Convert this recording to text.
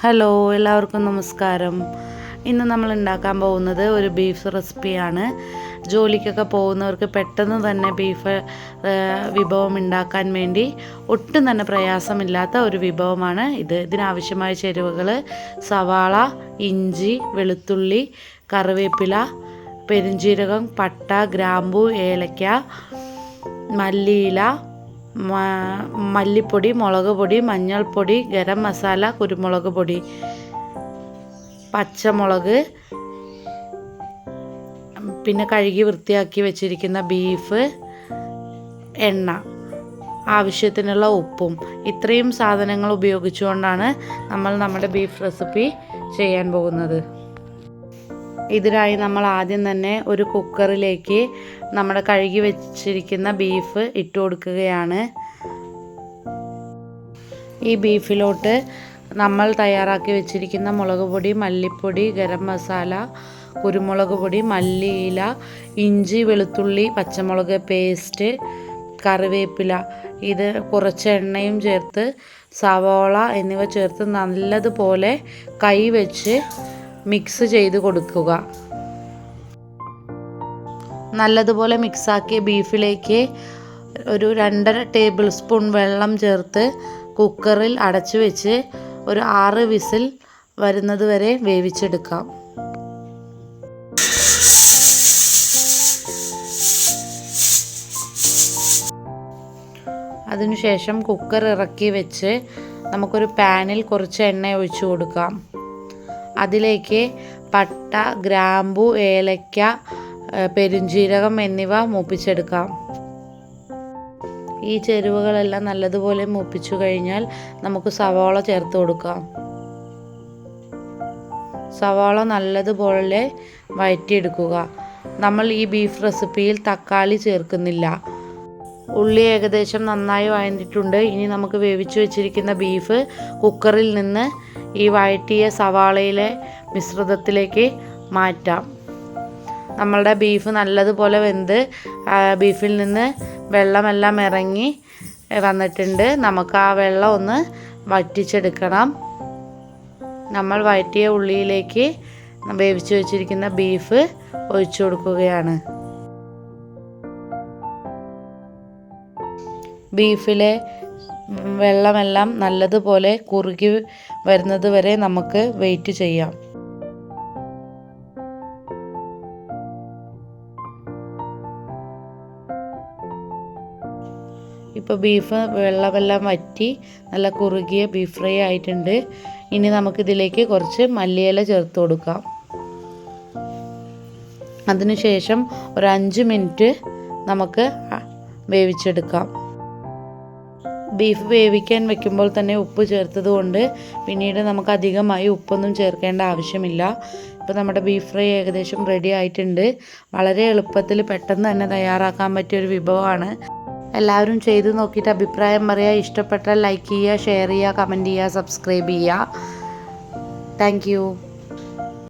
Hello, എല്ലാവർക്കും നമസ്കാരം. ഇന്ന് നമ്മൾ ഉണ്ടാക്കാൻ പോകുന്നത് ഒരു ബീഫ് റെസിപ്പിയാണ്. ജോലിക്കൊക്കെ പോകുന്നവർക്ക് പെട്ടെന്ന് തന്നെ ബീഫ് വിഭവം ഉണ്ടാക്കാൻ വേണ്ടി ഒട്ടും തന്നെ പ്രയാസമില്ലാത്ത ഒരു വിഭവമാണ് ഇത്. ഇതിനാവശ്യമായ ചേരുവകൾ: സവാള, ഇഞ്ചി, വെളുത്തുള്ളി, കറിവേപ്പില, പെരുംജീരകം, പട്ട, ഗ്രാമ്പൂ, ഏലക്ക, മല്ലിയില, മല്ലിപ്പൊടി, മുളക് പൊടി, മഞ്ഞൾപ്പൊടി, ഗരം മസാല, കുരുമുളക് പൊടി, പച്ചമുളക്, പിന്നെ കഴുകി വൃത്തിയാക്കി വെച്ചിരിക്കുന്ന ബീഫ്, എണ്ണ, ആവശ്യത്തിനുള്ള ഉപ്പും. ഇത്രയും സാധനങ്ങൾ ഉപയോഗിച്ചുകൊണ്ടാണ് നമ്മൾ നമ്മുടെ ബീഫ് റെസിപ്പി ചെയ്യാൻ പോകുന്നത്. ഇതിനായി നമ്മൾ ആദ്യം തന്നെ ഒരു കുക്കറിലേക്ക് നമ്മുടെ കഴുകി വെച്ചിരിക്കുന്ന ബീഫ് ഇട്ട് കൊടുക്കുകയാണ്. ഈ ബീഫിലോട്ട് നമ്മൾ തയ്യാറാക്കി വെച്ചിരിക്കുന്ന മുളക് പൊടി, മല്ലിപ്പൊടി, ഗരം മസാല, കുരുമുളക് പൊടി, മല്ലിയില, ഇഞ്ചി, വെളുത്തുള്ളി, പച്ചമുളക് പേസ്റ്റ്, കറിവേപ്പില, ഇത് കുറച്ച് എണ്ണയും ചേർത്ത് സവാള എന്നിവ ചേർത്ത് നല്ലതുപോലെ കൈ വെച്ച് മിക്സ് ചെയ്ത് കൊടുക്കുക. നല്ലതുപോലെ മിക്സാക്കിയ ബീഫിലേക്ക് ഒരു 2.5 ടേബിൾ സ്പൂൺ വെള്ളം ചേർത്ത് കുക്കറിൽ അടച്ചു വെച്ച് ഒരു 6 വിസിൽ വരുന്നത് വരെ വേവിച്ചെടുക്കാം. അതിനുശേഷം കുക്കർ ഇറക്കി വെച്ച് നമുക്കൊരു പാനിൽ കുറച്ച് എണ്ണ ഒഴിച്ചു കൊടുക്കാം. അതിലേക്ക് പട്ട, ഗ്രാമ്പൂ, ഏലക്ക, പെരുംജീരകം എന്നിവ മൂപ്പിച്ചെടുക്കാം. ഈ ചേരുവകളെല്ലാം നല്ലതുപോലെ മൂപ്പിച്ചു കഴിഞ്ഞാൽ നമുക്ക് സവാള ചേർത്ത് കൊടുക്കാം. സവാള നല്ലതുപോലെ വഴറ്റിയെടുക്കുക. നമ്മൾ ഈ ബീഫ് റെസിപ്പിയിൽ തക്കാളി ചേർക്കുന്നില്ല. ഉള്ളി ഏകദേശം നന്നായി വഴറ്റിയിട്ടുണ്ട്. ഇനി നമുക്ക് വേവിച്ചു വെച്ചിരിക്കുന്ന ബീഫ് കുക്കറിൽ നിന്ന് ഈ വഴറ്റിയ സവാളയിലെ മിശ്രിതത്തിലേക്ക് മാറ്റാം. നമ്മളുടെ ബീഫ് നല്ലതുപോലെ വെന്ത് ബീഫിൽ നിന്ന് വെള്ളമെല്ലാം ഇറങ്ങി വന്നിട്ടുണ്ട്. നമുക്ക് ആ വെള്ളം ഒന്ന് വറ്റിച്ചെടുക്കണം. നമ്മൾ വഴറ്റിയ ഉള്ളിയിലേക്ക് വേവിച്ചു വെച്ചിരിക്കുന്ന ബീഫ് ഒഴിച്ചു കൊടുക്കുകയാണ്. ബീഫിലെ വെള്ളമെല്ലാം നല്ലതുപോലെ കുറുകി വരുന്നത് വരെ നമുക്ക് വെയിറ്റ് ചെയ്യാം. ഇപ്പോൾ ബീഫ് വെള്ളമെല്ലാം വറ്റി നല്ല കുറുകിയ ബീഫ് ഫ്രൈ ആയിട്ടുണ്ട്. ഇനി നമുക്കിതിലേക്ക് കുറച്ച് മല്ലിയില ചേർത്ത് കൊടുക്കാം. അതിനുശേഷം ഒരു 5 മിനിറ്റ് നമുക്ക് വേവിച്ചെടുക്കാം. ബീഫ് വേവിക്കാൻ വെക്കുമ്പോൾ തന്നെ ഉപ്പ് ചേർത്തത് കൊണ്ട് പിന്നീട് നമുക്ക് അധികമായി ഉപ്പൊന്നും ചേർക്കേണ്ട ആവശ്യമില്ല. ഇപ്പോൾ നമ്മുടെ ബീഫ് ഫ്രൈ ഏകദേശം റെഡി ആയിട്ടുണ്ട്. വളരെ എളുപ്പത്തിൽ പെട്ടെന്ന് തന്നെ തയ്യാറാക്കാൻ പറ്റിയൊരു വിഭവമാണ്. എല്ലാവരും ചെയ്ത് നോക്കിയിട്ട് അഭിപ്രായം പറയുക. ഇഷ്ടപ്പെട്ടാൽ ലൈക്ക് ചെയ്യുക, ഷെയർ ചെയ്യുക, കമൻറ്റ് ചെയ്യുക, സബ്സ്ക്രൈബ് ചെയ്യുക. Thank you.